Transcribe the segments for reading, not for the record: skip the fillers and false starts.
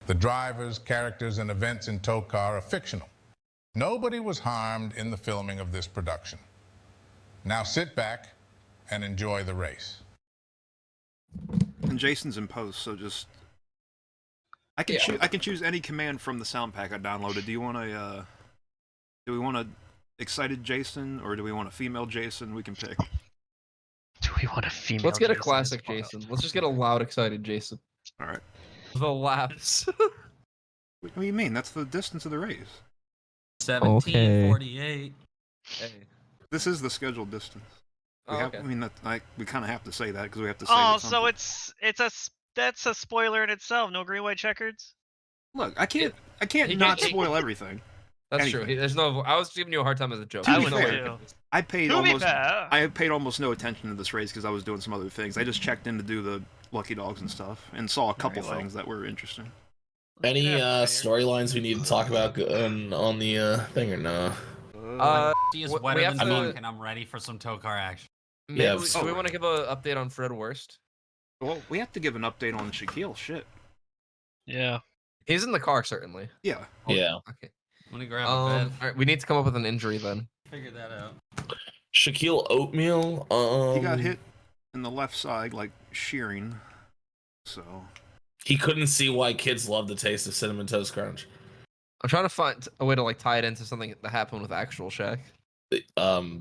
The drivers, characters, and events in TOECAR are fictional. Nobody was harmed in the filming of this production. Now sit back and enjoy the race. And Jason's in post, so just I can choose any command from the sound pack I downloaded. Do we want a excited Jason or do we want a female Jason? We can pick. Do we want a female? Let's get a Jason classic as well? Jason. Let's just get a loud, excited Jason. All right. The laps. What do you mean? That's the distance of the race. 17:48. Hey. This is the scheduled distance. We Okay. I mean, we kind of have to say that because we have to say. Oh, so that's a spoiler in itself. No green white checkers. Look, I can't He not can't- spoil everything. That's Anything. true. There's no. I was giving you a hard time as a joke. To I be would fair, too. I paid To be almost. fair. I paid almost no attention to this race because I was doing some other things. I just checked in to do the lucky dogs and stuff, and saw a couple Very well. things that were interesting. Any Yeah, storylines we need to talk about on the thing or no? She is we wetter have than to- fuck, and I'm ready for some TOECAR action. Maybe Yeah, do we want to give an update on Fred Worst? Well, we have to give an update on Shaquille. Shit. Yeah. He's in the car, certainly. Yeah. Yeah. Okay. Let me grab a All bed. right, we need to come up with an injury then. Figure that out. Shaquille Oatmeal. He got hit in the left side, like shearing. So. He couldn't see why kids love the taste of Cinnamon Toast Crunch. I'm trying to find a way to like tie it into something that happened with actual Shaq.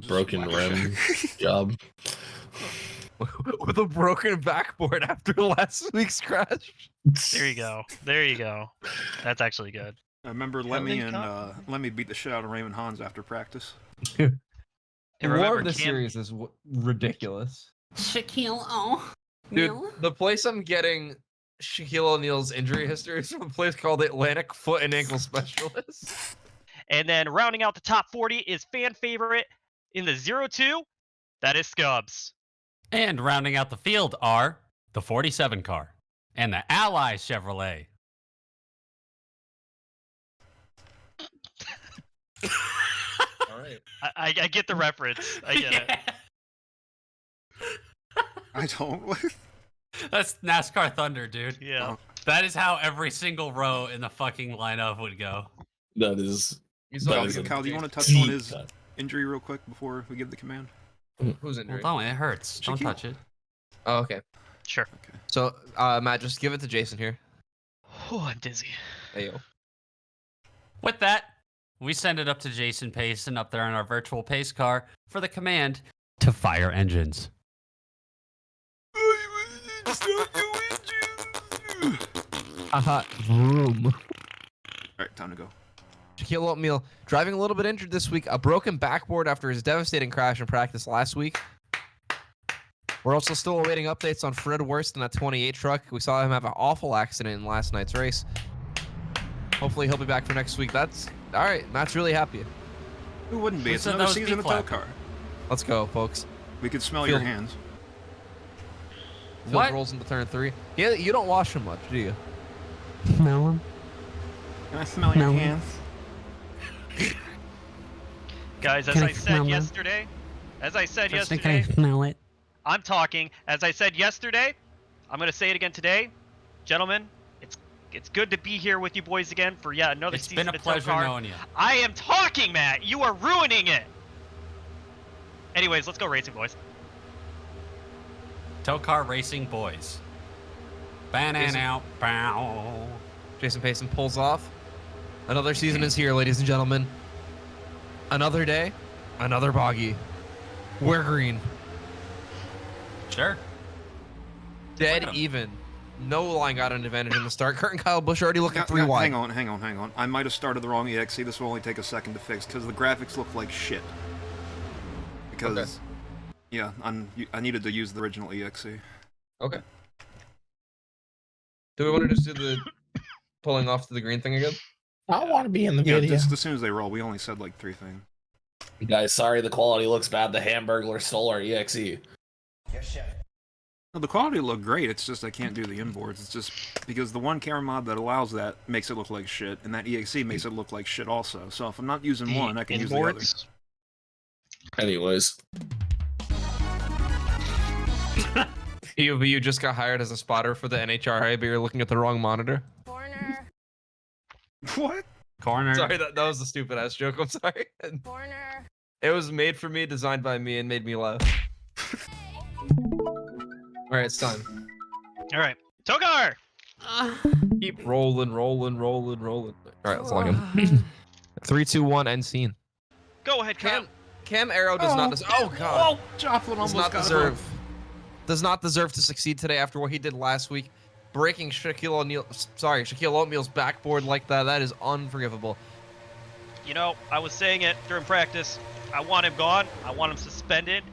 Broken rim job. With a broken backboard after last week's crash. There you go. There you go. That's actually good. I remember Lemmy beat the shit out of Raymond Hans after practice. And More remember, of the Cam- series is ridiculous. Shaquille, oh. Dude, the place I'm getting Shaquille O'Neal's injury history is from a place called Atlantic Foot and Ankle Specialist. And then rounding out the top 40 is fan favorite in the 0-2. That is Scubs. And rounding out the field are the 47 car and the Ally Chevrolet. All right. I get the reference. I get it. I don't. That's NASCAR Thunder, dude. Yeah. That is how every single row in the fucking lineup would go. That is. He's That all- is a Kyle, do you want to touch deep on his cut. injury real quick before we give the command? Who's injured? Hold on, it hurts. Don't Shaquille. touch it. Oh, okay. Sure. Okay. So, Matt, just give it to Jason here. Oh, I'm dizzy. Hey, yo. With that, we send it up to Jason Payson up there in our virtual pace car for the command to fire engines. Vroom. All right, time to go. Shaquille O'Neal driving a little bit injured this week. A broken backboard after his devastating crash in practice last week. We're also still awaiting updates on Fred Worst in that 28 truck. We saw him have an awful accident in last night's race. Hopefully he'll be back for next week. That's all right. Matt's really happy. Who wouldn't be? Who It's said another those season of B-flap? TOECAR. Let's go, folks. We could smell your Feel- hands. Field What? rolls into turn 3. Yeah, you don't wash him much, do you? Smell him. Can I smell your hands? Guys, as I said yesterday, smell it. I'm talking. As I said yesterday, I'm going to say it again today. Gentlemen, it's good to be here with you boys again for another It's season been a of pleasure TOECAR. knowing you. I am talking, Matt. You are ruining it. Anyways, let's go racing, boys. TOECAR Racing Boys. Banana out. Bow. Jason Payson pulls off. Another season is here, ladies and gentlemen. Another day, another bogey. We're green. Sure. Dead at him. even. No line got an advantage in the start. Kurt and Kyle Busch already looking Yeah, 3 yeah, wide. hang on. I might have started the wrong EXE. This will only take a second to fix because the graphics look like shit. Because, yeah, I needed to use the original EXE. Okay. Do we want to just do the pulling off to the green thing again? I want to be in the Yeah, video. just as soon as they roll, we only said like 3 things. Guys, sorry the quality looks bad. The Hamburglar stole our EXE. No, the quality looked great. It's just I can't do the inboards. It's just because the one camera mod that allows that makes it look like shit, and that EXE makes it look like shit also. So if I'm not using one, I can use the other. Inboards? Anyways, You just got hired as a spotter for the NHRA, but you're looking at the wrong monitor. What? Corner. Sorry, that was a stupid ass joke. I'm sorry. Corner. It was made for me, designed by me, and made me laugh. All right, it's time. All right, TOECAR. Keep rolling. All right, let's log in. 3, 2, 1, end scene. Go ahead, Cam. Cam Arrow does not deserve. Oh god. Oh, Joplin Does almost not got does not deserve to succeed today after what he did last week, breaking Shaquille O'Neal's backboard like that. That is unforgivable. You know, I was saying it during practice. I want him gone. I want him suspended.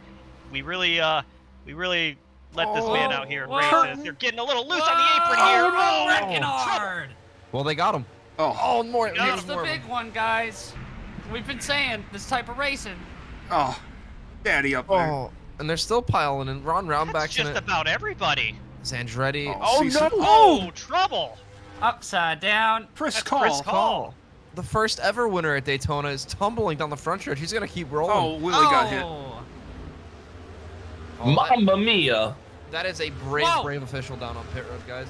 We really let this man out here in races. They're getting a little loose on the apron here. Oh, wrecking hard. Well, they got him. Oh, more. That's the more. big one, guys. We've been saying this type of racing. oh, daddy up there. Oh, and they're still piling in. Ron That's Roundback's in just it. about everybody. Zandretti. Oh, no! Oh, trouble. Upside down. Chris That's Call. Chris Call. The first ever winner at Daytona is tumbling down the front stretch. He's gonna keep rolling. Oh, Willie got hit. Oh. Mamma mia. That is a brave official down on pit road, guys.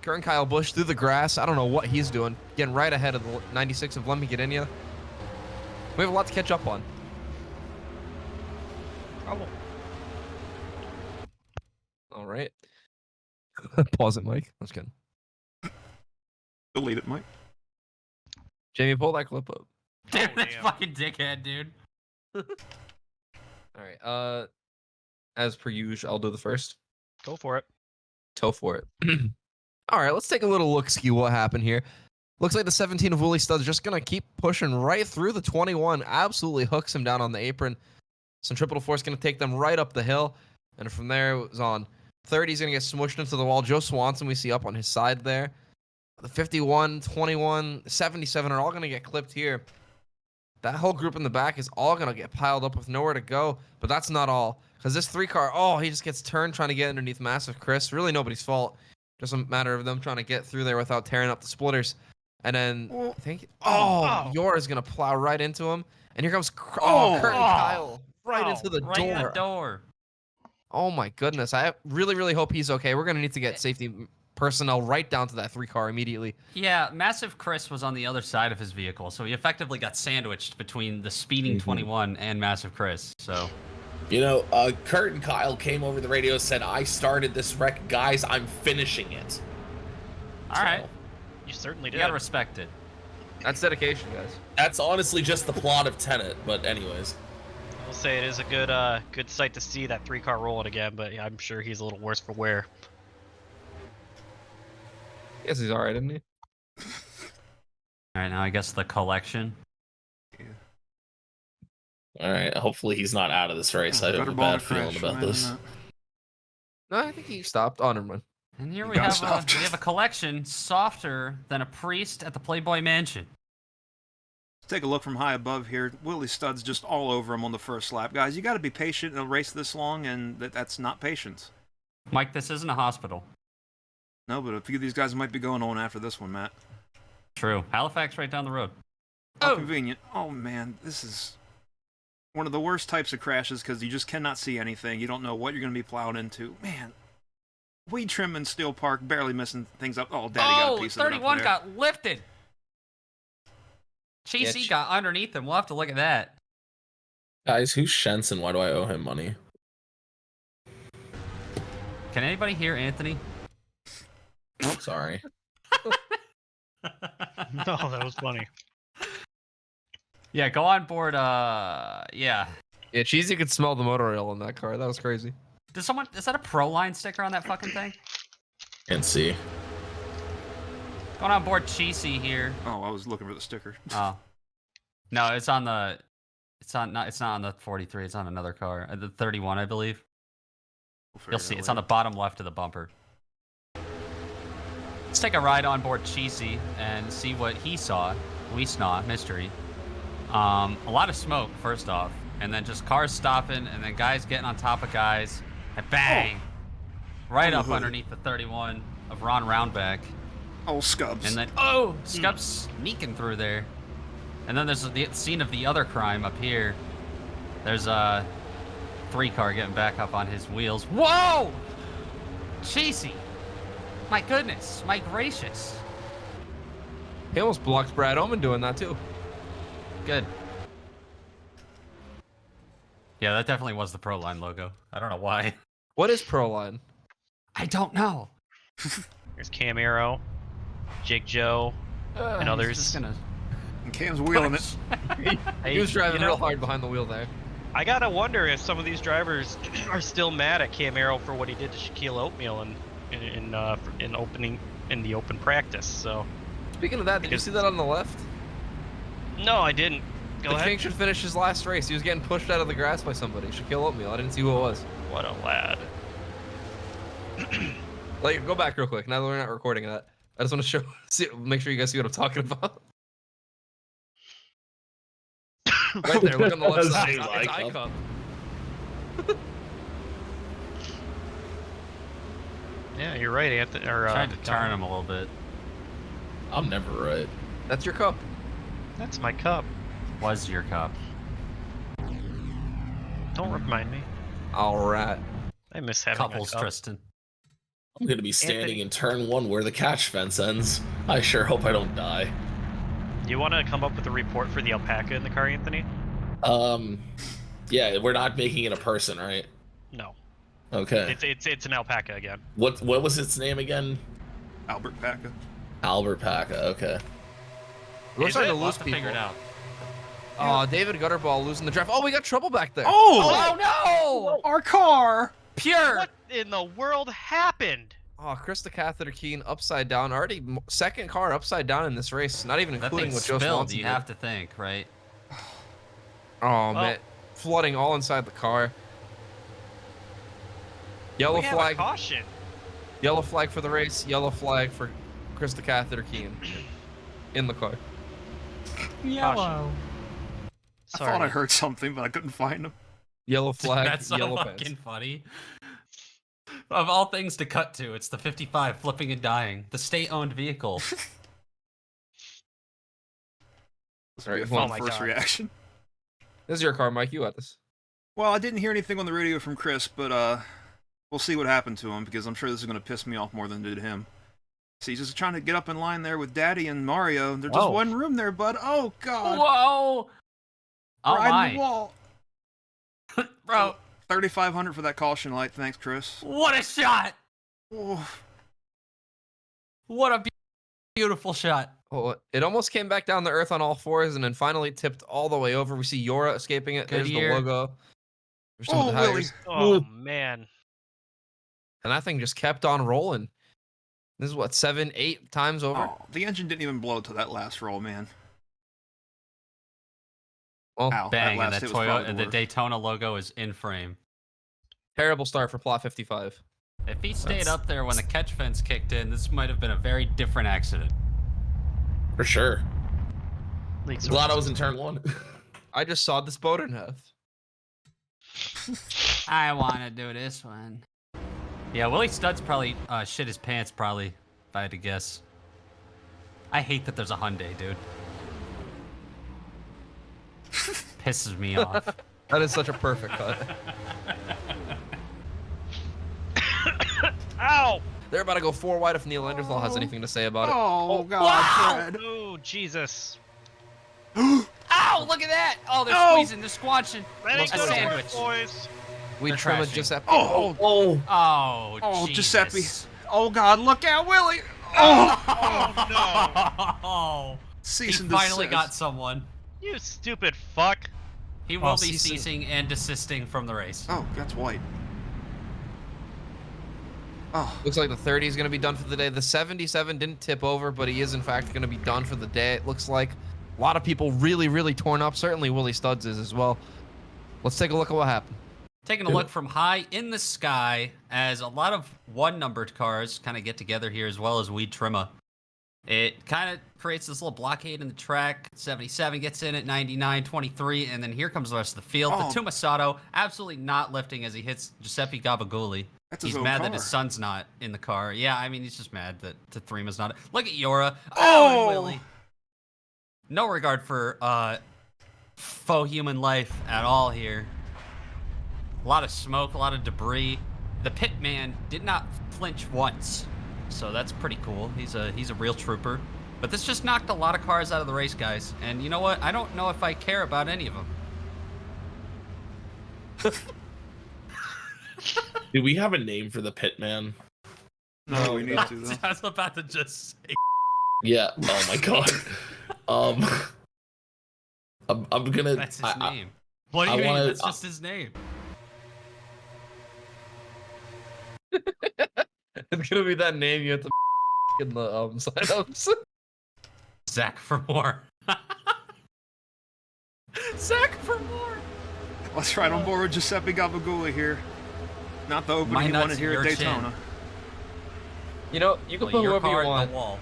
Kern Kyle Busch through the grass. I don't know what he's doing. Getting right ahead of the 96 of Let Me Get In Ya. We have a lot to catch up on. Trouble. All right. Pause it, Mike. That's good. Delete it, Mike. Jamie, pull that clip up. Damn, Oh, that damn. fucking dickhead, dude. All right. As per usual, I'll do the first. Go for it. Toe for it. All right, let's take a little look-ski what happened here. Looks like the 17 of Willie Studd's just going to keep pushing right through the 21. Absolutely hooks him down on the apron. Centripetal force going to take them right up the hill. And from there, it was on 30. He's going to get smushed into the wall. Joe Swanson we see up on his side there. The 51, 21, 77 are all going to get clipped here. That whole group in the back is all going to get piled up with nowhere to go. But that's not all. Because this 3-car, he just gets turned trying to get underneath Massive Chris. Really nobody's fault. Just a matter of them trying to get through there without tearing up the splitters. And then, I think, Yora's going to plow right into him. And here comes Curtin Kyle right into the Right door. in the door. Oh my goodness. I really, really hope he's okay. We're going to need to get safety personnel right down to that 3-car immediately. Yeah, Massive Chris was on the other side of his vehicle, so he effectively got sandwiched between the speeding 21 and Massive Chris. So, You know, Kurt and Kyle came over the radio and said, I started this wreck. Guys, I'm finishing it. all right, You certainly you did. gotta respect it. That's dedication, guys. That's honestly just the plot of Tenet, but anyways. I will say it is a good sight to see that 3-car rolling again, but yeah, I'm sure he's a little worse for wear. Yes, he's all right, isn't he? All right, now I guess the collection. All right, hopefully he's not out of this race. I have a bad feeling about this. No, I think he stopped. Oh, never mind. And here You we got have stopped. a collection softer than a priest at the Playboy Mansion. Take a look from high above here. Willie Studd's just all over him on the first lap. Guys, you got to be patient in a race this long, and that's not patience. Mike, this isn't a hospital. No, but a few of these guys might be going on after this one, Matt. True. Halifax right down the road. How convenient. Oh, man, this is one of the worst types of crashes because you just cannot see anything. You don't know what you're going to be plowed into. Man, weed trim and Steel Park barely missing things up. Oh, Daddy got a piece of it up 31 there. got lifted. Cheesy got underneath him. We'll have to look at that. Guys, who's Shenson? Why do I owe him money? Can anybody hear Anthony? Sorry. No, that was funny. Yeah, go on board. Yeah. Yeah, Cheesy could smell the motor oil in that car. That was crazy. Is that a Pro Line sticker on that fucking thing? Can't see. Going on board Cheesy here. Oh, I was looking for the sticker. Oh. No, it's not on the 43, it's on another car. The 31, I believe. You'll see. It's on the bottom left of the bumper. Let's take a ride on board Cheesy and see what he saw. We saw mystery. A lot of smoke, first off, and then just cars stopping, and then guys getting on top of guys, and bang, right up underneath the 31 of Ron Roundback, Oh, Scubs. and then Scubs sneaking through there, and then there's the scene of the other crime up here. There's a 3-car getting back up on his wheels. Whoa, Cheesy! My goodness, my gracious! He almost blocked Brad Oman doing that too. Good. Yeah, that definitely was the Pro Line logo. I don't know why. What is Proline? I don't know. Here's Camaro, Jake Joe, and others. He's just gonna... And Cam's wheeling it. He was driving real hard behind the wheel there. I gotta wonder if some of these drivers are still mad at Camaro for what he did to Shaquille Oatmeal in the open practice. So. Speaking of that, did you see that on the left? No, I didn't. Go The ahead. King should finish his last race. He was getting pushed out of the grass by somebody. Shaquille Oatmeal. I didn't see who it was. What a lad. Like, go back real quick. Now that we're not recording that, I just want to make sure you guys see what I'm talking about. Right there, look on the left side. It's Icon. Yeah, you're right, Anthony. Trying to turn him a little bit. I'm never right. That's your cup. That's my cup. Was your cup. Don't remind me. All right. I miss having Couples, a cup. Tristan. I'm gonna be standing Anthony. in turn 1 where the catch fence ends. I sure hope I don't die. Do you want to come up with a report for the alpaca in the car, Anthony? Yeah, we're not making it a person, right? No. Okay. It's an alpaca again. What was its name again? Albert Paca. Albert Paca. Okay. We're Is starting it? to We'll lose have to figure people. it out. Oh, David Gutterball losing the draft. Oh, we got trouble back there. Oh! no! Our car! Pure! What in the world happened? Oh, Chris the Catheter Keen upside down. Already second car upside down in this race. Not even That including thing what Joe spilled, Swanson you did. have to think, right? Oh, man. Flooding all inside the car. Yellow We have a flag. caution. Yellow flag for the race. Yellow flag for Chris the Catheter Keen. In the car. Yellow. I Sorry. thought I heard something, but I couldn't find him. Yellow flag. That's so yellow fucking pants. funny. Of all things to cut to, it's the 55 flipping and dying. The state-owned vehicle. This will be a Alright, fun oh my first God. reaction. This is your car, Mike. You got this. Well, I didn't hear anything on the radio from Chris, but we'll see what happened to him, because I'm sure this is going to piss me off more than it did him. See, he's just trying to get up in line there with Daddy and Mario. There's just Whoa. one room there, bud. Oh, God. Whoa! Oh Riding the my. wall. Bro, 3,500 for that caution light. Thanks, Chris. what a shot! Oh, What a beautiful shot. Oh, it almost came back down to earth on all fours and then finally tipped all the way over. We see Yora escaping it. There's Goodyear. the logo. There's some of the Oh, Willie. tires. Oh man. And that thing just kept on rolling. This is what, 7, 8 times over? oh, the engine didn't even blow to that last roll, man. Well, Ow, Bang, that and last the hit was probably Toyota, the worst. Daytona logo is in frame. terrible start for Plot 55. If he stayed That's- up there when the catch fence kicked in, this might have been a very different accident. For sure. Leaks Glad I was in turn 1. I just sawed this boat in half. I want to do this one. Yeah, Willie Studs probably shit his pants, probably, if I had to guess. I hate that there's a Hyundai, dude. Pisses me off. That is such a perfect cut. Ow! They're about to go 4 wide if Neil Enderthal has anything to say about it. Oh, God, wow! Fred. Oh Jesus. Ow, look at that! Oh, they're No! squeezing, they're squanching. That ain't A gonna sandwich. work, boys. We They're trim a crashing. Giuseppe. Oh, Oh, Oh, oh, Jesus. Giuseppe. Oh, God, look out, Willie. Oh, Oh, cease he and finally desist. got someone. You stupid fuck. He will Oh, be ceasing. ceasing and desisting from the race. Oh, that's white. Oh, Looks like the 30 is going to be done for the day. The 77 didn't tip over, but he is in fact going to be done for the day. It looks like a lot of people really, really torn up. Certainly Willie Studs is as well. Let's take a look at what happened. Taking a look from high in the sky as a lot of one-numbered cars kind of get together here as well as Weed Trimma. It kind of creates this little blockade in the track. 77 gets in at 99, 23, and then here comes the rest of the field. Oh. The Tumasato absolutely not lifting as he hits Giuseppe Gabaguli. that's his He's own mad car. that his son's not in the car. Yeah, I mean, he's just mad that Tathrima's not. Look at Yora. Oh! And Willie. No regard for faux human life at all here. A lot of smoke, a lot of debris. The pit man did not flinch once, so that's pretty cool. He's a real trooper. But this just knocked a lot of cars out of the race, guys. And you know what? I don't know if I care about any of them. Do we have a name for the pit man? No, we need to though. I was about to just say. Yeah. Oh my god. I'm gonna. That's his name. What do you mean? That's just his name. It's gonna be that name you have to in the signups. Zach for more. Zach for more. Let's ride on board with Giuseppe Gabagula here. Not the opening My he nuts, wanted here your at chin. Daytona. You know, you can Well, put your whoever car you at want. the wall.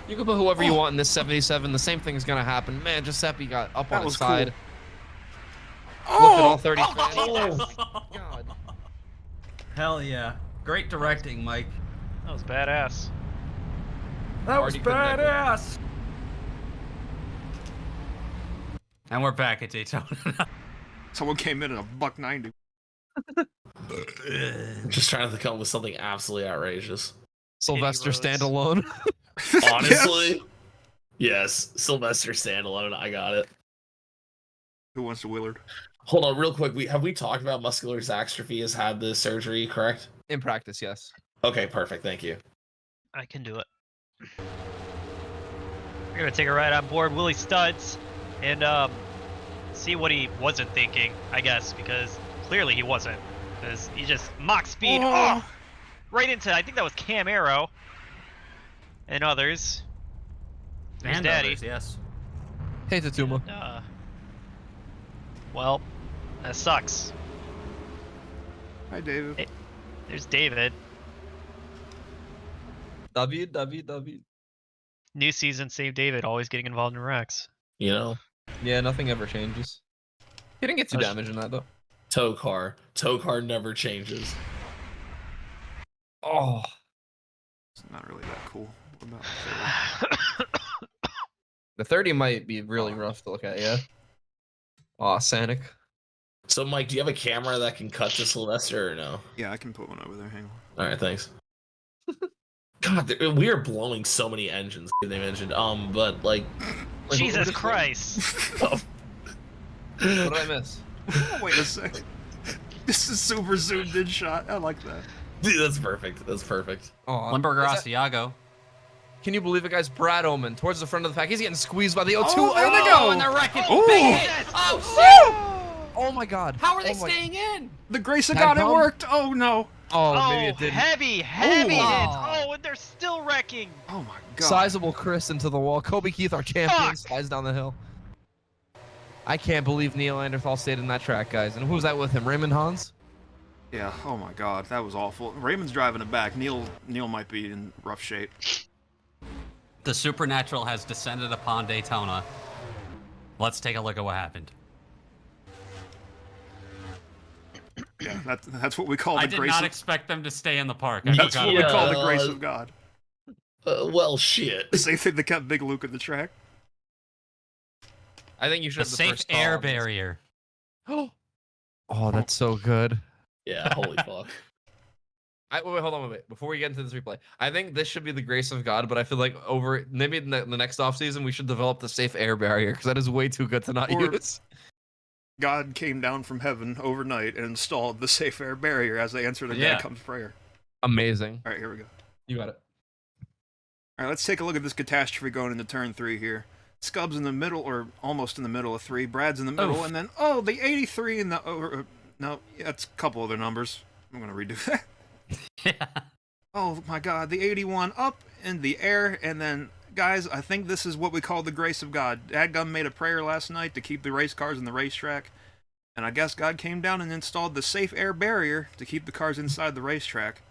You can put whoever you want in this 77. The same thing's gonna happen. Man, Giuseppe got up That on his was cool. side. Looked at Oh! all 30 fans. Oh! God. Hell yeah. Great directing, Mike. That was badass. That was badass. And we're back at Daytona. Someone came in at a $1.90. Just trying to come up with something absolutely outrageous. Sylvester Rose. standalone. Honestly, yes, Sylvester standalone. I got it. Who wants to Willard? Hold on, real quick. Have we talked about muscular dystrophy has had the surgery, correct? In practice, yes. Okay, perfect. Thank you. I can do it. We're gonna take a ride on board Willie Studs and see what he wasn't thinking, I guess, because clearly he wasn't. Because he just mock speed right into, I think that was Cam Arrow and others. There's And Daddy. others, yes. Hey, Tatuma. Well, that sucks. Hi, David. Hey. There's David. David. New season, save David, always getting involved in wrecks. You know, Yeah, nothing ever changes. He didn't get too damaged in that, though. TOECAR. TOECAR never changes. Oh. It's not really that cool. What about The 30 might be really rough to look at, yeah. Aw, Sanic. So, Mike, do you have a camera that can cut to Sylvester or no? Yeah, I can put one over there. Hang on. All right, thanks. God, we are blowing so many engines. They mentioned, but like, Jesus Christ. What did I miss? Wait a sec. This is super zoomed in shot. I like that. dude, that's perfect. That's perfect. Aw. Limburger Is that- Asiago. Can you believe it, guys? Brad Oman towards the front of the pack. He's getting squeezed by the O2. Oh, there they go. And they're wrecking. Ooh. Bang it. Oh, Oh my God. How are they Oh my- staying in? The grace of Tag God, it pump? worked. Oh no. Oh, maybe it didn't. heavy Ooh. hits. Oh. Oh, and they're still wrecking. Oh my God. Sizable Chris into the wall. Kobe Keith, our champion, Fuck. slides down the hill. I can't believe Neil Anderthal stayed in that track, guys. And who was that with him? Raymond Hans? Yeah. Oh my God, that was awful. Raymond's driving it back. Neil might be in rough shape. The supernatural has descended upon Daytona. Let's take a look at what happened. Yeah, that's what we call the I did grace. not Of, expect them to stay in the park. that's what we Yeah, call the grace of God. Well, shit. The same thing that kept Big Luke in the track. I think you should The have the safe first call air on this. barrier. Oh, that's so good. Yeah, holy fuck. Wait, hold on, wait. Before we get into this replay, I think this should be the grace of God, but I feel like maybe in the next offseason, we should develop the safe air barrier because that is way too good to not Or- use. God came down from heaven overnight and installed the safe air barrier as they answered a Yeah. God comes prayer. Amazing. All right, here we go. You got it. All right, let's take a look at this catastrophe going into turn 3 here. Scub's in the middle, or almost in the middle of 3. Brad's in the middle, Oof. and then, the 83 in the... no, yeah, that's a couple other numbers. I'm going to redo that. Yeah. Oh my God, the 81 up in the air, and then, guys, I think this is what we call the grace of God. Dadgum made a prayer last night to keep the race cars in the racetrack, and I guess God came down and installed the safe air barrier to keep the cars inside the racetrack.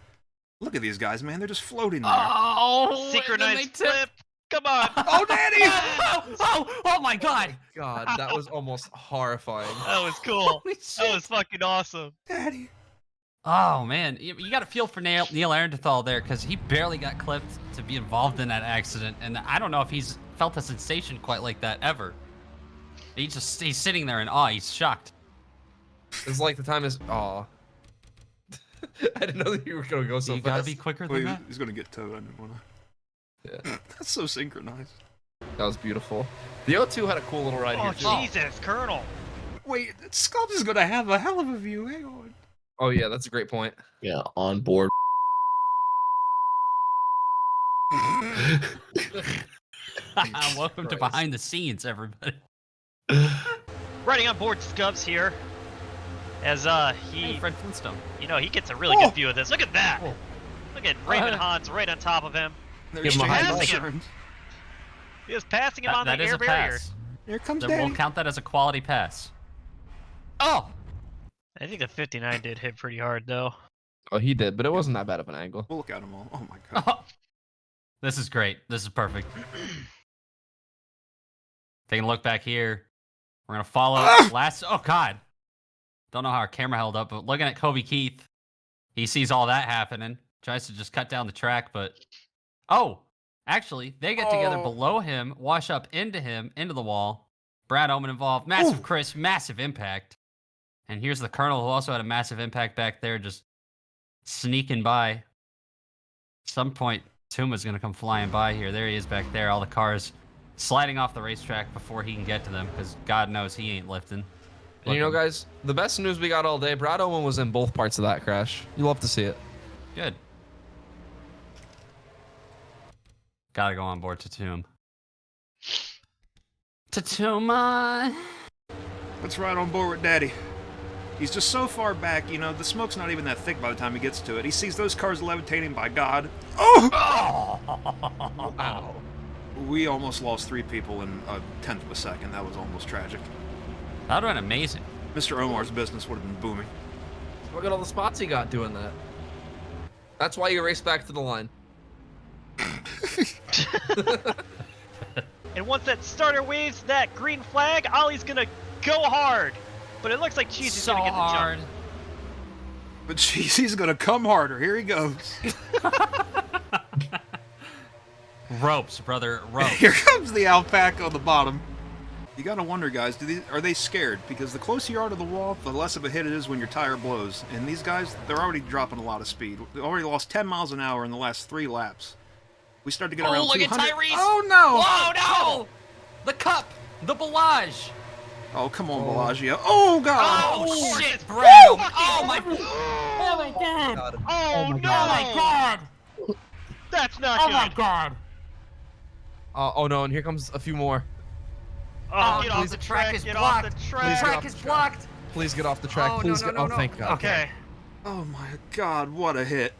Look at these guys, man, they're just floating there. Oh, Synchronized flip. Come on. Oh, Daddy! Oh my God! God, that was almost horrifying. That was cool. Holy That shit! was fucking awesome. Daddy! Oh man, you got to feel for Neil Arendathal there because he barely got clipped to be involved in that accident, and I don't know if he's felt a sensation quite like that ever. He's sitting there in awe. He's shocked. It's like the time is. Aw. I didn't know that you were gonna go so You fast. gotta be quicker Well, than that. he's going to get towed. I didn't want to... Yeah. That's so synchronized. That was beautiful. The O2 had a cool little ride Oh, here, too. Jesus, Colonel. Wait, Sculpt is gonna have a hell of a view. Hang on. Oh, yeah, that's a great point. Yeah, on board. Welcome to behind the scenes, everybody. Riding on board Scubs here. As Hey, Fred Flintstone. you know, he gets a really good view of this. Look at that. Look at Raymond Hans right on top of him. They're Give him a high exchanging five. concerns. He is passing him on That the is air a barrier. pass. Here comes Then Danny. we'll count that as a quality pass. Oh! I think the 59 did hit pretty hard though. Oh, he did, but it wasn't that bad of an angle. We'll look at them all. Oh my god. Oh. This is great. This is perfect. Taking a look back here. We're going to follow last... Oh, God. Don't know how our camera held up, but looking at Kobe Keith, he sees all that happening. Tries to just cut down the track, but... Oh! Actually, they get together below him, wash up into him, into the wall. Brad Oman involved. Massive Chris, massive impact. And here's the Colonel, who also had a massive impact back there, just sneaking by. At some point, Tuma's going to come flying by here. There he is back there. All the cars sliding off the racetrack before he can get to them, because God knows he ain't lifting. And you know, guys, the best news we got all day, Brad Owen was in both parts of that crash. You love to see it. Good. Gotta go on board Tatum. Tatuma! Let's ride on board with Daddy. He's just so far back, you know, the smoke's not even that thick by the time he gets to it. He sees those cars levitating by God. Oh! Wow. We almost lost 3 people in a tenth of a second. That was almost tragic. That would have been amazing. Mr. Omar's business would have been booming. Look at all the spots he got doing that. That's why you race back to the line. And once that starter waves that green flag, Ollie's gonna go hard. But it looks like Cheesy's So gonna get the hard. jump. But jeez, he's gonna come harder. Here he goes. Ropes, brother, ropes. Here comes the alpaca on the bottom. You gotta wonder, guys, are they scared? Because the closer you are to the wall, the less of a hit it is when your tire blows. And these guys, they're already dropping a lot of speed. They already lost 10 miles an hour in the last 3 laps. We start to get around look 200. at Tyrese! Oh no! Oh no! The cup! The Bellagio! Oh, come on, Bellagio. Oh god! Oh, shit, shit, Brad! Woo! Oh my... Oh my god! Oh, no! Oh my god! That's not Oh good. my god! Oh no, and here comes a few more. Oh, get off please, the the track track, is get off blocked. the The track. track is blocked! Please get off the track. Oh, no, Please no, get. no, Oh, no. thank God. Okay. Oh my god, what a hit.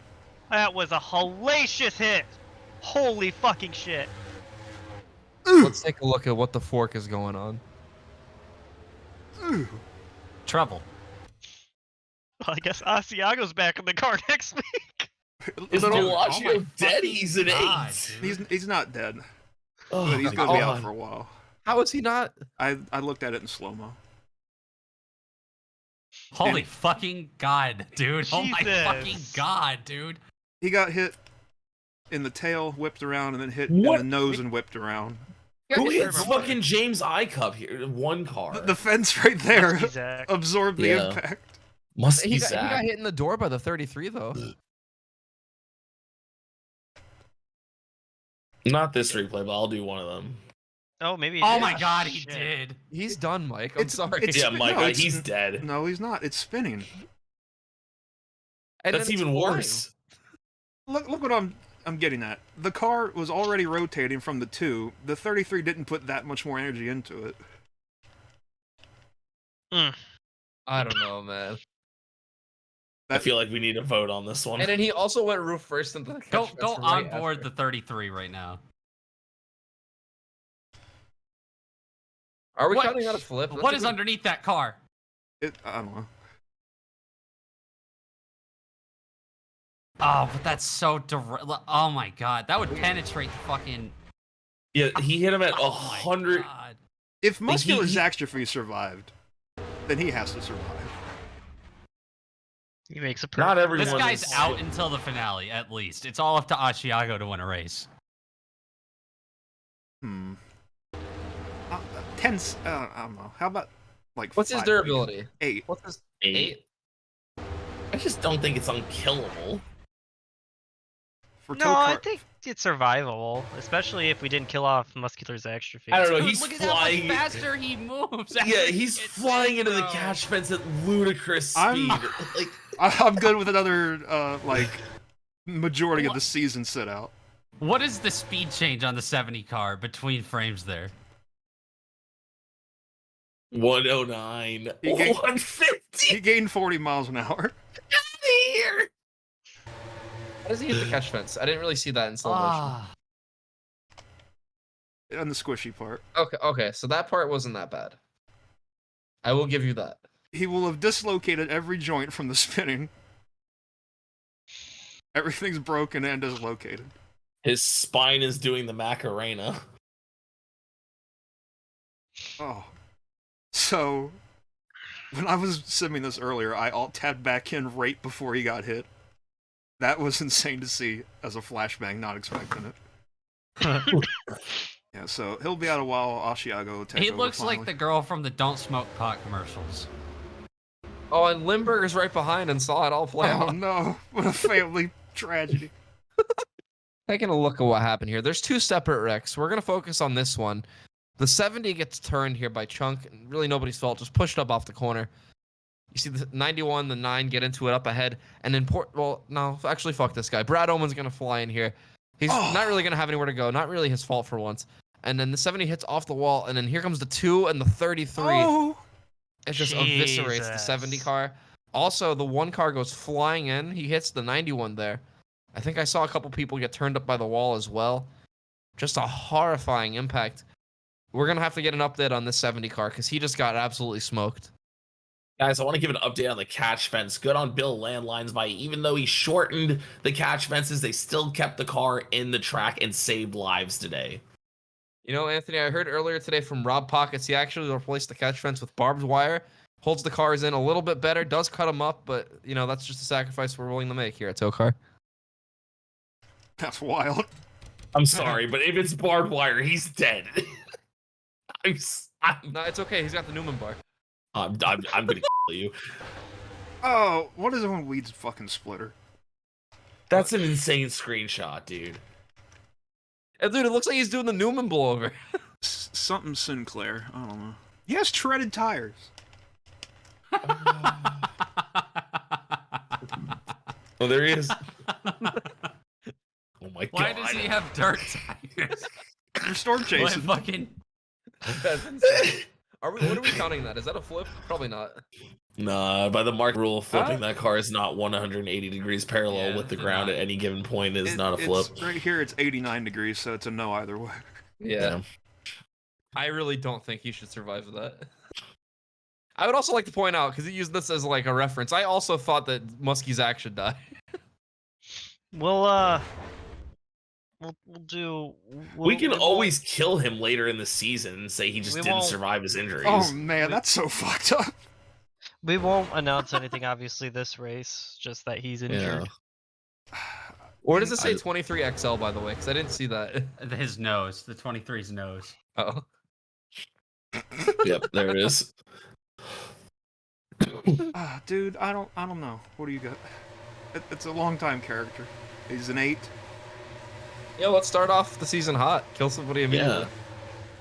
That was a hellacious hit. Holy fucking shit. Let's take a look at what the fork is going on. Trouble. Well, I guess Asiago's back in the car next week. Is Little- Bellagio dead? He's an God, 8. dude. He's not dead, Oh, but he's my gonna be out God. for a while. How is he not? I looked at it in slow-mo. Holy fucking god, dude. Oh my Jesus. fucking god, dude. He got hit in the tail, whipped around, and then hit What? in the nose and whipped around. Who hits fucking James I Cup here? One car. The fence right there Must be Zach. absorbed the Yeah. impact. Must be He got Zach. hit in the door by the 33 though. Not this replay, but I'll do one of them. Oh, maybe. Oh did. my god, he Shit. did. He's done, Mike. I'm sorry. it's- Yeah, no, Mike, it's- he's dead. No, he's not. It's spinning. And That's then it's even flying. worse. Look what I'm getting at. The car was already rotating from the 2. The 33 didn't put that much more energy into it. I don't know, man. I feel like we need a vote on this one. And then he also went roof first into the Go catch. go That's on right board after. the 33 right now. Are we What- counting out a flip? That's What a is good- underneath that car? I don't know. Oh, but that's so direct. Oh my god, that would penetrate the fucking. Yeah, he hit him at Oh my 100. God. If muscular he- Zaxtrophy survived, then he has to survive. He makes a Not perfect. everyone. This guy's is- out until the finale, at least. It's all up to Asiago to win a race. Hmm. 10. I don't know. How about like? What's his 5, durability? 8. What's his 8. I just don't think it's unkillable. For No, I TOECAR, think it's survivable, especially if we didn't kill off Muscular's extra feet. I don't know. Dude, He's look at flying. how much faster he moves. Yeah, after he's he gets flying hit, into the bro. catch fence at ludicrous I'm- speed. Like, I'm good with another majority of the season sit out. What is the speed change on the 70 car between frames there? 109, He gained- 150. He gained 40 miles an hour. Here. How does he hit the catch fence? I didn't really see that in slow motion. Ah, On the squishy part. Okay, so that part wasn't that bad. I will give you that. He will have dislocated every joint from the spinning. Everything's broken and dislocated. His spine is doing the Macarena. Oh. So, when I was simming this earlier, I alt-tabbed back in right before he got hit. That was insane to see as a flashbang, not expecting it. Yeah, so he'll be out a while. Asiago take he over looks finally. like the girl from the Don't Smoke Pot commercials. Oh, and Limburger's right behind and saw it all play Oh out. no, what a family tragedy. Taking a look at what happened here. There's two separate wrecks. We're going to focus on this one. The 70 gets turned here by Chunk. Really nobody's fault. Just pushed up off the corner. You see the 91, the 9 get into it up ahead. And then, well, no, actually, fuck this guy. Brad Oman's going to fly in here. He's not really going to have anywhere to go. Not really his fault for once. And then the 70 hits off the wall. And then here comes the 2 and the 33. Oh, It just eviscerates the 70 car. Also, the 1 car goes flying in. He hits the 91 there. I think I saw a couple people get turned up by the wall as well. Just a horrifying impact. We're going to have to get an update on this 70 car because he just got absolutely smoked. Guys, I want to give an update on the catch fence. Good on Bill Landlines by, even though he shortened the catch fences, they still kept the car in the track and saved lives today. You know, Anthony, I heard earlier today from Rob Pockets, he actually replaced the catch fence with barbed wire, holds the cars in a little bit better, does cut them up, but, you know, that's just a sacrifice we're willing to make here at TOECAR. that's wild. I'm sorry, but if it's barbed wire, he's dead. No, it's okay. He's got the Newman bar. I'm gonna kill you. Oh, what is it when weeds fucking splitter? That's an insane screenshot, dude. And dude, it looks like he's doing the Newman blowover. Something Sinclair. I don't know. He has treaded tires. Oh, there he is. Oh my god. Why does he have dirt tires? Restore What Jason. fucking... That's insane. What are we counting that? Is that a flip? Probably not. Nah, by the mark rule, flipping that car is not 180 degrees parallel Yeah, with the it's ground not. at any given point is not a flip. Right here, it's 89 degrees, so it's a no either way. Yeah. I really don't think he should survive that. I would also like to point out, because he used this as like a reference, I also thought that Muskie's Zach should die. We'll We can always kill him later in the season and say he just We didn't won't- survive his injuries. Oh man, that's so fucked up. We won't announce anything, obviously, this race. Just that he's injured. Or does it say 23XL, by the way? Because I didn't see that. His nose, the 23's nose. Oh. Yep, there it is. Dude, I don't know. What do you got? It's a long time character. He's an 8. Yeah, let's start off the season hot. Kill somebody immediately. Yeah.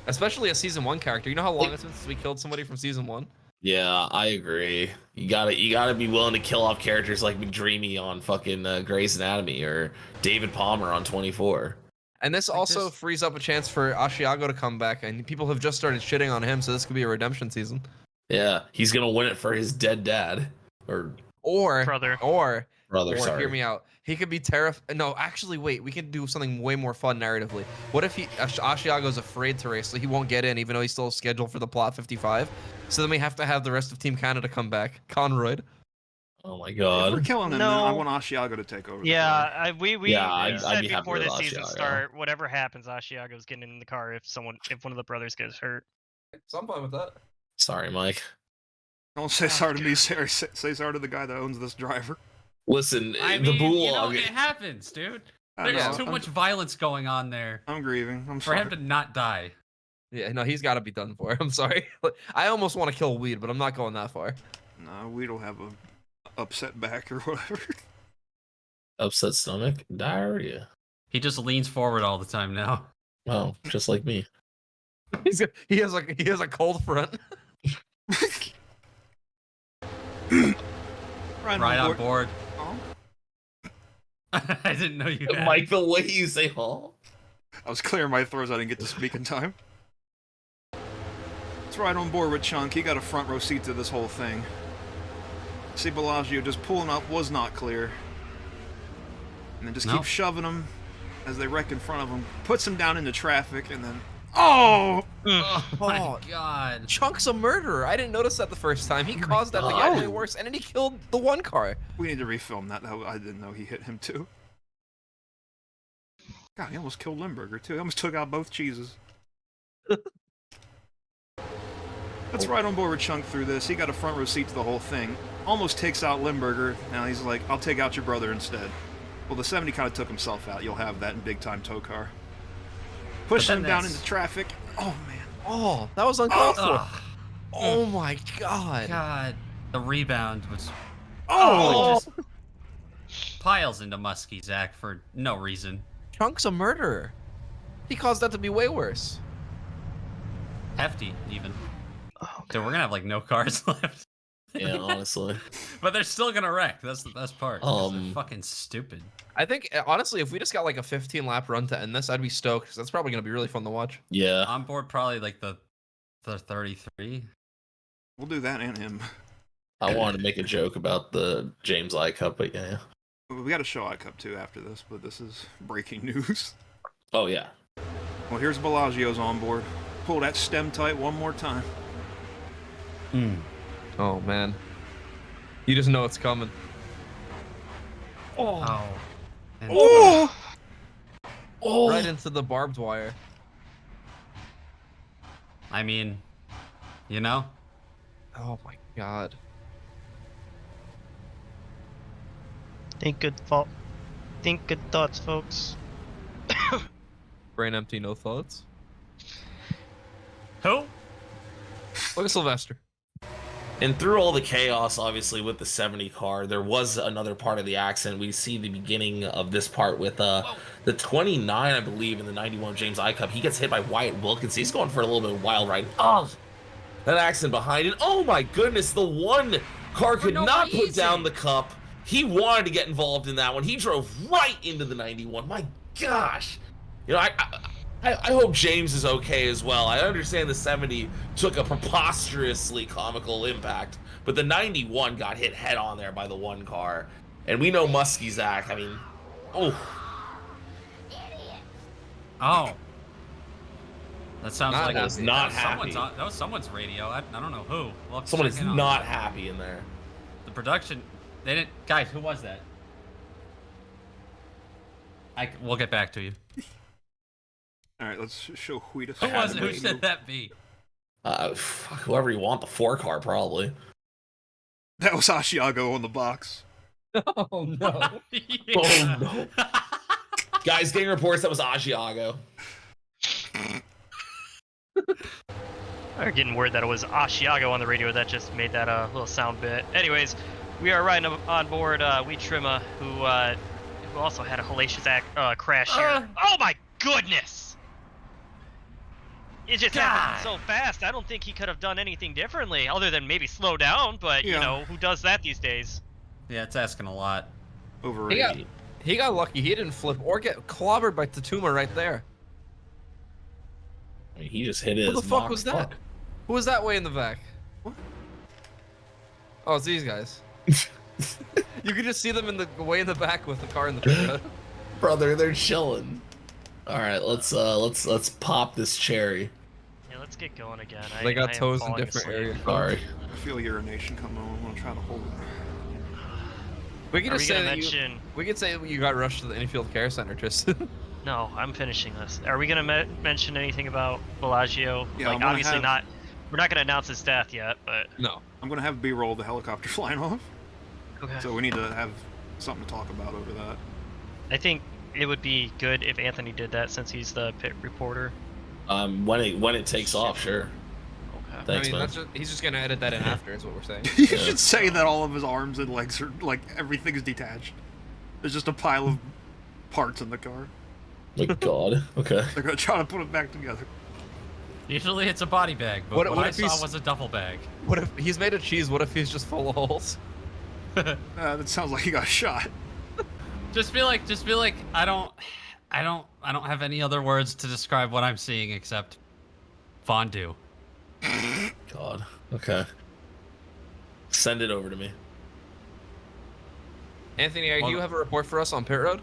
Especially a season 1 character. You know how long it's been since we killed somebody from season 1? Yeah, I agree. You gotta be willing to kill off characters like McDreamy on fucking Grey's Anatomy or David Palmer on 24. And this also frees up a chance for Asiago to come back, and people have just started shitting on him, so this could be a redemption season. Yeah, he's gonna win it for his dead dad or Brother. brother. Hear Sorry. me out. He could be terrified. No, actually, wait. We can do something way more fun narratively. What if Asiago's afraid to race, so he won't get in, even though he's still scheduled for the Plot 55? So then we have to have the rest of Team Canada come back. Conroy. Oh my If god. we're killing him, then No. I want Asiago to take over. Yeah, we Yeah, I'd said be happy before with the season Asiago. start, whatever happens, Asiago's getting in the car if one of the brothers gets hurt. So I'm fine with that. Sorry, Mike. Don't say sorry to me, say sorry to the guy that owns this driver. Listen, I the mean, you know, Bulldog. it happens, dude. I There's know, too I'm- much violence going on there I'm grieving. I'm for sorry. him to not die. Yeah, no, he's got to be done for. I'm sorry. I almost want to kill Weed, but I'm not going that far. No, we don't have a upset back or whatever. Upset stomach, diarrhea. He just leans forward all the time now. Oh, just like me. He has a cold front. Right on board. Oh, I didn't know you had. Mike, the way you say "huh." I was clearing my throats. I didn't get to speak in time. Let's ride on board with Chunk. He got a front row seat to this whole thing. See Bellagio just pulling up was not clear. And then just keep shoving them as they wreck in front of him. Puts him down into traffic and then... Oh! Oh my Oh. god. Chunk's a murderer. I didn't notice that the first time. He caused that to get way worse, and then he killed the one car. We need to refilm that. I didn't know he hit him too. God, he almost killed Limburger too. He almost took out both cheeses. Let's ride on board with Chunk through this. He got a front row seat to the whole thing. Almost takes out Limburger. Now he's like, I'll take out your brother instead. Well, the 70 kind of took himself out. You'll have that in big time TOECAR. Pushing him down into traffic. Oh, man. Oh, that was uncalled for. Oh, Oh my god. god. The rebound was Oh! just piles into Muskie, Zach, for no reason. Chunk's a murderer. He caused that to be way worse. Hefty, even. Dude, we're gonna have like no cars left. Yeah, honestly. But they're still gonna wreck. That's the best part. 'Cause they're fucking stupid. I think, honestly, if we just got like a 15-lap run to end this, I'd be stoked, because that's probably going to be really fun to watch. Yeah. On board probably like the 33. We'll do that and him. I wanted to make a joke about the James I Cup, but yeah. We got a show I Cup too after this, but this is breaking news. Oh, yeah. Well, here's Bellagio's on board. Pull that stem tight one more time. Oh, man. You just know it's coming. Oh. And Oh! Right into the barbed wire. I mean, you know? Oh my god. Think good thoughts, folks. Brain empty, no thoughts. Who? Look at Sylvester. And through all the chaos, obviously, with the 70 car, there was another part of the accident. We see the beginning of this part with the 29, I believe, in the 91 James I Cup. He gets hit by Wyatt Wilkins. He's going for a little bit of wild ride. Oh, that accident behind it. Oh, my goodness. The one car could not put down the cup. He wanted to get involved in that one. He drove right into the 91. My gosh. You know, I hope James is okay as well. I understand the 70 took a preposterously comical impact, but the 91 got hit head on there by the one car. And we know Muskie Zach. I mean, oh. That sounds Not like happy. Not happy. that was someone's radio. I don't know who. We'll have to Someone check is in on not that. happy in there. The production, they didn't. Guys, who was that? We'll get back to you. Alright, let's show Huida. Who was it? Who should that be? Fuck, whoever you want, the 4 car probably. That was Asiago on the box. Oh no. Yeah. Oh no. Guys, getting reports that was Asiago. We're getting word that it was Asiago on the radio that just made that little sound bit. Anyways, we are riding on board We Trimma, who also had a hellacious crash here. Oh my goodness! It just happened so fast. I don't think he could have done anything differently other than maybe slow down, but you know, who does that these days? Yeah, it's asking a lot. Overrated. He got lucky. He didn't flip or get clobbered by Tatuma right there. I mean, he just hit it. Who the fuck was that? Who was that way in the back? What? Oh, it's these guys. You could just see them in the way in the back with the car in the pickup. Brother, they're chilling. All right, let's pop this cherry. Yeah, let's get going again. They got I am toes in falling different asleep. areas. Sorry. I feel urination coming on. I'm gonna try to hold it. We could Are just we say gonna that mention? we could say you got rushed to the infield care center, Tristan. No, I'm finishing this. Are we gonna mention anything about Bellagio? Yeah, like I'm gonna obviously have- not. We're not gonna announce his death yet, but No. I'm gonna have B-roll of the helicopter flying off. okay. So we need to have something to talk about over that. I think it would be good if Anthony did that since he's the pit reporter. When it takes off, sure. Okay. Thanks, I mean, man. he's just gonna edit that in after, is what we're saying. You should say that all of his arms and legs are like everything is detached. There's just a pile of parts in the car. My God. Okay. They're gonna try to put it back together. Usually it's a body bag, but What what I if saw he's- was a duffel bag. What if he's made of cheese? What if he's just full of holes? That sounds like he got shot. Just feel like I don't have any other words to describe what I'm seeing except fondue. God. Okay. Send it over to me. Anthony, do you have a report for us on pit road?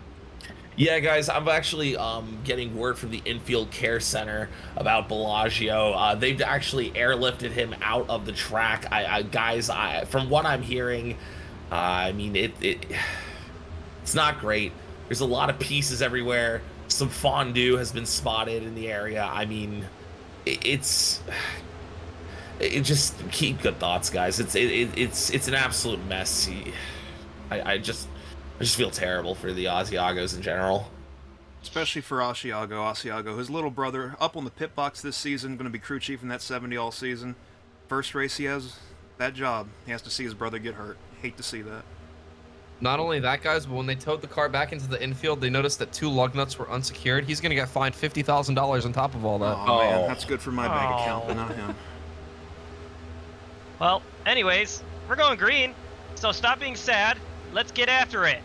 Yeah, guys, I'm actually getting word from the infield care center about Bellagio. They've actually airlifted him out of the track. Guys, from what I'm hearing, I mean, it's not great. There's a lot of pieces everywhere. Some fondue has been spotted in the area. I mean, it's just keep good thoughts, guys. It's an absolute mess. I just feel terrible for the Asiagos in general. Especially for Asiago. Asiago, his little brother, up on the pit box this season, going to be crew chief in that 70 all season. First race he has that job. He has to see his brother get hurt. Hate to see that. Not only that, guys, but when they towed the car back into the infield, they noticed that 2 lug nuts were unsecured. He's going to get fined $50,000 on top of all that. Oh, man, that's good for my bank account, but not him. Well, anyways, we're going green, so stop being sad. Let's get after it.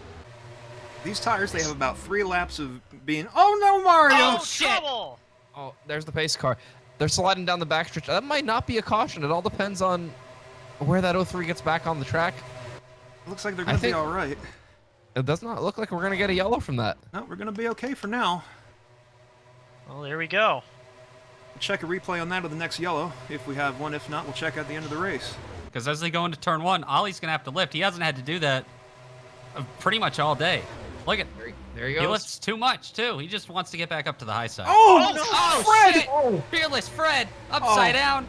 These tires, they have about 3 laps of being, oh no, Mario! Oh, trouble! Oh, there's the pace car. They're sliding down the backstretch. That might not be a caution. It all depends on where that 03 gets back on the track. Looks like they're going to be all right. It does not look like we're going to get a yellow from that. No, we're going to be okay for now. Well, there we go. We'll check a replay on that of the next yellow, if we have one. If not, we'll check at the end of the race. Because as they go into turn 1, Ollie's gonna have to lift. He hasn't had to do that pretty much all day. Look at There he he goes. lifts too much too. He just wants to get back up to the high side. Oh, Fred! Shit. Fearless Fred, upside down.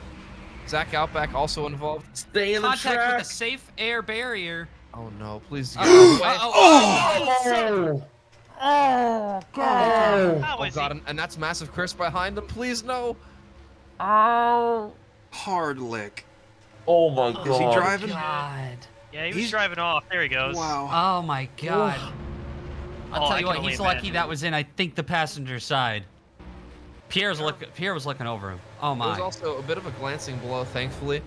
Zach Outback also involved. Stay in the Contact track. with a safe air barrier. Oh no, please get out of the way. How Oh is god, he? and that's Massive Chris behind him. Please no. hard lick. Oh my God. Is he driving? God. Yeah, he was He's- driving off. There he goes. Wow. Oh my God. I'll Oh, tell I you can what, only he's lucky imagine. that was in, I think, the passenger side. Pierre was looking over him. Oh It was my. also a bit of a glancing blow, thankfully.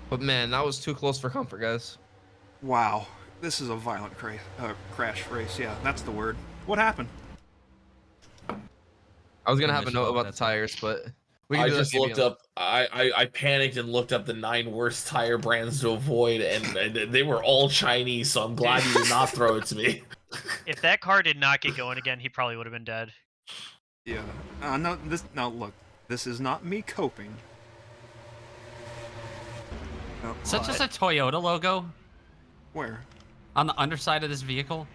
But man, that was too close for comfort, guys. Wow. This is a violent crash race. Yeah, that's the word. What happened? I was gonna have a note about the That's- tires, but we can I do that just maybe looked on- up. I panicked and looked up the 9 worst tire brands to avoid, and they were all Chinese. So I'm glad you did not throw it to me. If that car did not get going again, he probably would have been dead. Yeah. No, look. This is not me coping. No, Is that just a Toyota logo Where? on the underside of this vehicle?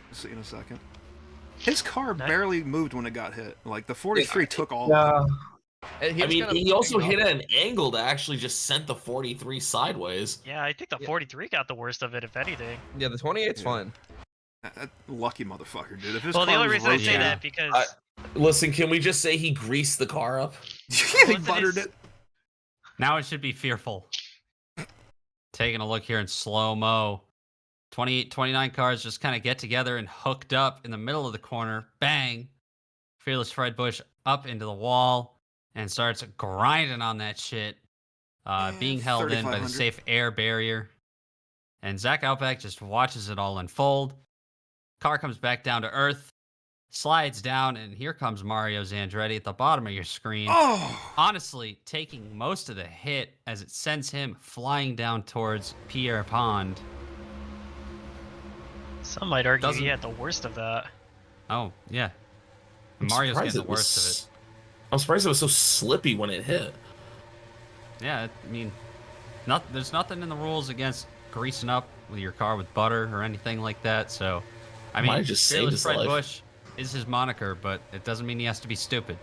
We'll see in a second. His car Nice. barely moved when it got hit. Like, the 43 took all And he I was mean, kinda he also hanging hit off. at an angle that actually just sent the 43 sideways. Yeah, I think the 43 got the worst of it, if anything. Yeah, the 28's Yeah. fine. That lucky motherfucker, dude. If his Well, the car only was reason I say rotating- that because Listen, can we just say he greased the car up? he Wasn't buttered his- it. Now it should be fearful. Taking a look here in slow-mo. 28, 29 cars just kind of get together and hooked up in the middle of the corner. Bang! Fearless Fred Bush up into the wall and starts grinding on that shit. Being held in by the 3,500. safe air barrier. And Zach Outback just watches it all unfold. Car comes back down to earth, slides down, and here comes Mario Zandretti at the bottom of your screen. Oh! Honestly, taking most of the hit as it sends him flying down towards Pierre Pond. some might argue Doesn't- he had the worst of that. Oh, yeah. I'm Mario's surprised getting the it was- worst of it. I'm surprised it was so slippy when it hit. Yeah, I mean, there's nothing in the rules against greasing up with your car with butter or anything like that, so... I Might mean, have just saved Fearless his Fred life. Bush is his moniker, but it doesn't mean he has to be stupid.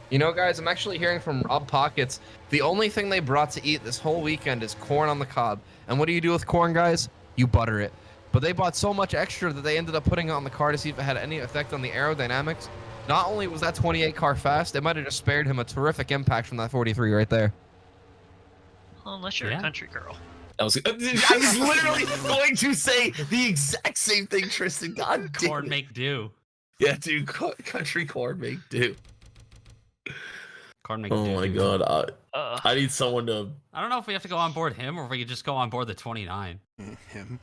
You know, guys, I'm actually hearing from Rob Pockets. The only thing they brought to eat this whole weekend is corn on the cob. And what do you do with corn, guys? You butter it. But they bought so much extra that they ended up putting it on the car to see if it had any effect on the aerodynamics. Not only was that 28 car fast, it might have just spared him a terrific impact from that 43 right there. Well, unless you're Yeah. a country girl. I was literally going to say the exact same thing, Tristan. God damn Corn it. make do. Yeah, dude, country corn make do. Corn Oh my god, I need someone to. I don't know if we have to go on board him or if we could just go on board the 29. Him.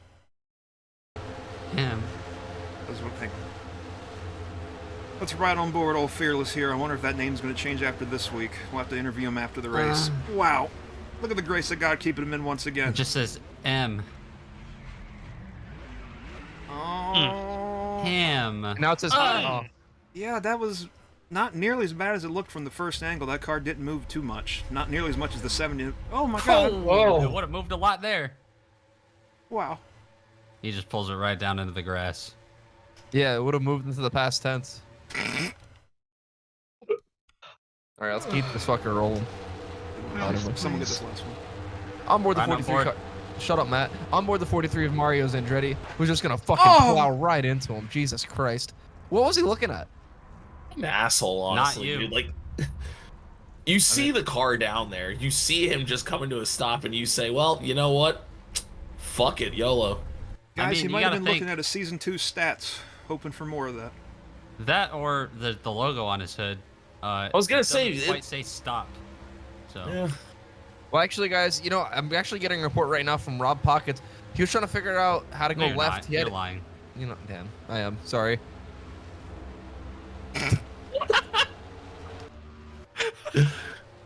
Him. That's one thing. Let's ride on board old Fearless here. I wonder if that name's going to change after this week. We'll have to interview him after the race. Wow. Look at the grace of God keeping him in once again. It just says M. Oh. Him. Now it says. Yeah, that was not nearly as bad as it looked from the first angle. That car didn't move too much. Not nearly as much as the 70. Oh my god. It would have moved a lot there. Wow. He just pulls it right down into the grass. Yeah, it would have moved into the past tense. All right, let's keep this fucker rolling. Someone get this last one. On board the Right on 43. board. Shut up, Matt. On board the 43 of Mario's Andretti, who's just gonna fucking plow right into him. Jesus Christ. What was he looking at? An asshole, honestly, you. dude. Like, you see the car down there, you see him just coming to a stop, and you say, "Well, you know what? Fuck it, YOLO." Guys, he you might have gotta been think- looking at his season 2 stats, hoping for more of that. That or the logo on his hood. I was gonna say, quite say stopped. So Yeah. Well, actually, guys, you know, I'm actually getting a report right now from Rob Pockets. He was trying to figure out how to no, go you're left. not. He had, You're lying. you know, damn, I am sorry.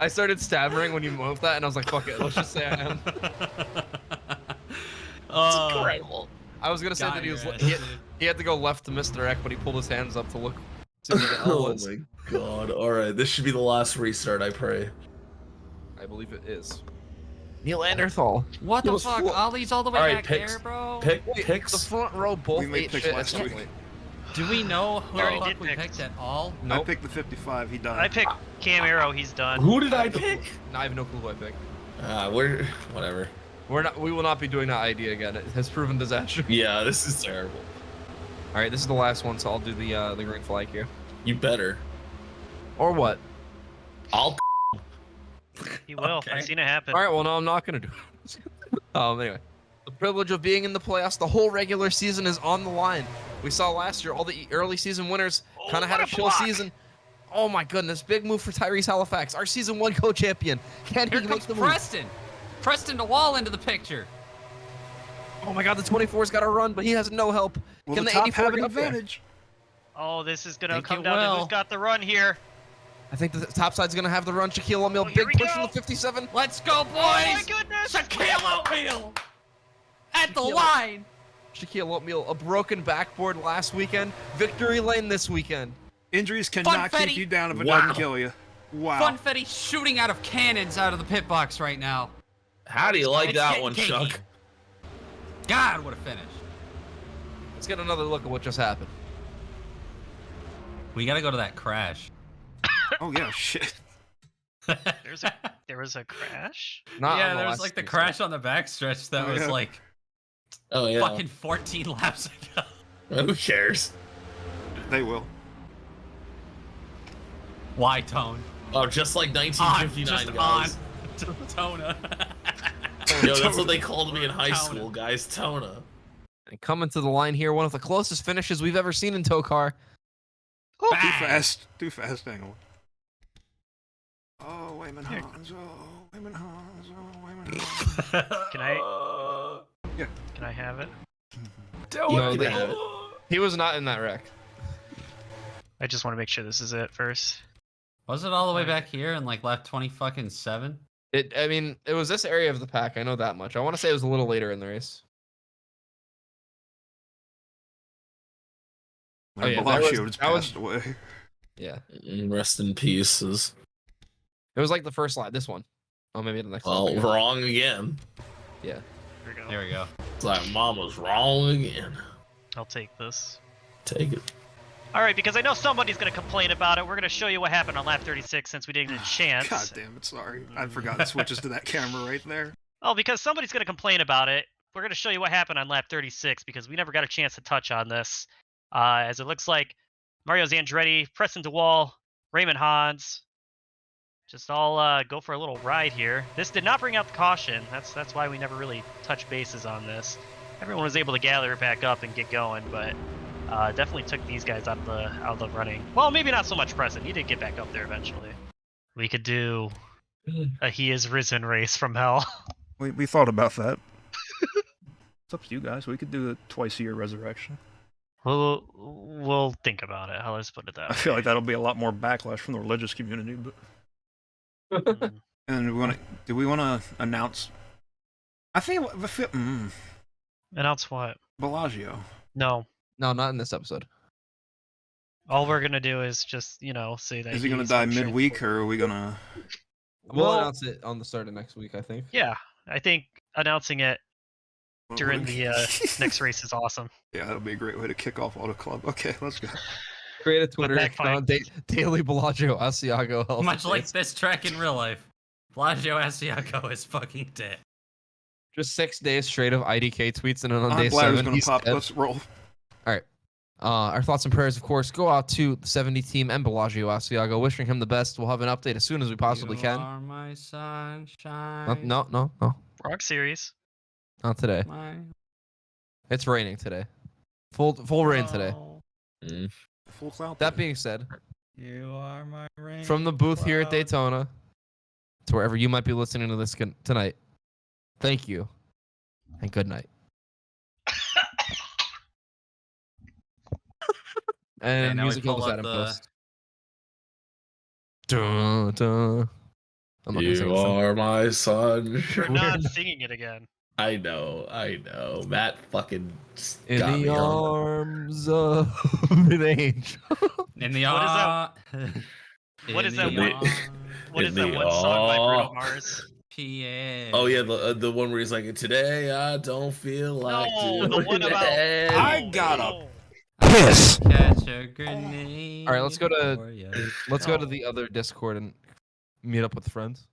I started stammering when you moved that, and I was like, "Fuck it, let's just say I am." Oh, Incredible. I was gonna say got that he was your ass, he dude. he had to go left to misdirect, but he pulled his hands up to look. See where the L Oh was. my god. Alright, this should be the last restart, I pray. I believe it is. Neil Anderthal. What He the was fuck? full- All the way All right, back picks. there, bro. The Picks. front row both We made ate picks shit at last some week. point. Do we know who We already the did fuck we picks. picked at all? I Nope. picked the 55. He died. I picked Cam Arrow. He's done. Who did I pick? I have no clue who I picked. We're whatever. We will not be doing that idea again. It has proven disaster. Yeah, this is terrible. All right, this is the last one, so I'll do the green flag here. You better. Or what? I'll. He will. Okay. I've seen it happen. All right, well, no, I'm not gonna do it. Anyway, the privilege of being in the playoffs, the whole regular season is on the line. We saw last year all the early season winners kind of had what a a chill block. season. Oh my goodness, big move for Tyrese Halifax, our season 1 co-champion. Can he Here make comes the move? Preston. Preston DeWall into the picture. Oh my god, the 24's got to run, but he has no help. Will Can the the top 84 have an get up there? advantage? Oh, this is gonna Think come it down to will. who's got the run here. I think the top side's gonna have the run. Shaquille O'Neal, Oh, here big we push go. from the 57. Let's go, boys! Oh my goodness! Shaquille O'Neal at the Shaquille. line. Shaquille O'Neal, a broken backboard last weekend. Victory lane this weekend. Injuries cannot Funfetti. keep you down if it Wow. doesn't kill you. Wow. Funfetti shooting out of cannons out of the pit box right now. How do you like It's that getting one, cakey. Chuck? God, what a finish. Let's get another look at what just happened. We gotta go to that crash. Oh yeah, shit. There was a crash. Not yeah, on the there was last like the race. crash on the backstretch that Oh, was yeah. like Oh yeah. fucking 14 laps ago. Who cares? They will. Why, Tone? Oh, just like 1959, guys. Daytona. Yo, that's what they called me in high Tona. school, guys. Tona. And coming to the line here, one of the closest finishes we've ever seen in TOECAR. Too Bang. fast. Too fast. Hang on. Oh, Wayman Hans. Oh, Wayman Hans. Oh, Wayman Hans. Can I have it? No, You they- can have it. He was not in that wreck. I just want to make sure this is it first. Was it all the way back here and like left 20 fucking 7? I mean, it was this area of the pack. I know that much. I want to say it was a little later in the race. Oh, yeah, that Bellagio was- just that was- passed away. Yeah. Rest in pieces. It was like the first lap. This one. Oh, maybe the next Well, one. wrong again. Yeah. Here we go. There we go. It's like mom was wrong again. I'll take this. Take it. All right, because I know somebody's going to complain about it. We're going to show you what happened on lap 36 since we didn't get a chance. God damn it, sorry. I forgot it switches to that camera right there. Oh, because somebody's going to complain about it. We're going to show you what happened on lap 36 because we never got a chance to touch on this. As it looks like Mario Andretti, Preston DeWall, Raymond Hans, just all go for a little ride here. This did not bring out the caution. That's why we never really touched bases on this. Everyone was able to gather it back up and get going, but Definitely took these guys out of the running. Well, maybe not so much Preston. He did get back up there eventually. We could do a He Is Risen race from hell. We thought about that. It's up to you guys. We could do a twice-a-year resurrection. We'll think about it. Let's put it that I way. feel like that'll be a lot more backlash from the religious community. But Mm. and do we want to announce? I think Announce what? Bellagio. No. No, not in this episode. All we're gonna do is just, say that. Is he gonna he's die on shit. midweek, or are we gonna? We'll Well- announce it on the start of next week, I think. Yeah, I think announcing it during the next race is awesome. Yeah, that'll be a great way to kick off Auto Club. Okay, let's go. Create a Twitter backfire. account, Daily Bellagio Asiago. Health Much like updates. this track in real life, Bellagio Asiago is fucking dead. Just 6 days straight of IDK tweets, and then on I'm day glad it was 7, gonna he's pop. dead. Let's roll. Our thoughts and prayers, of course, go out to the 70 team and Bellagio Asiago, wishing him the best. We'll have an update as soon as we possibly You can. are my sunshine. No, Rock series. not today. My It's raining today. Full rain today. world. Full cloud. That being said, You are my rain. from the booth here at cloud. Daytona to wherever you might be listening to this tonight, thank you and good night. And now we music will pull just up add in the- post. Dun, dun. I'm not gonna sing You this song. are my We're sunshine. not singing it again. I know. Matt fucking just In got me the on arms of an angel. In the What is that- ar- what in is that the one- ar- What In is that the one song by Bruno awe. Mars? PA. Oh yeah, the one where he's like, today I don't feel like No, the doing one about- it." I got a Oh. Piss. Catch a grenade. All right, let's go to- for ya. Let's go to the other Discord and meet up with friends.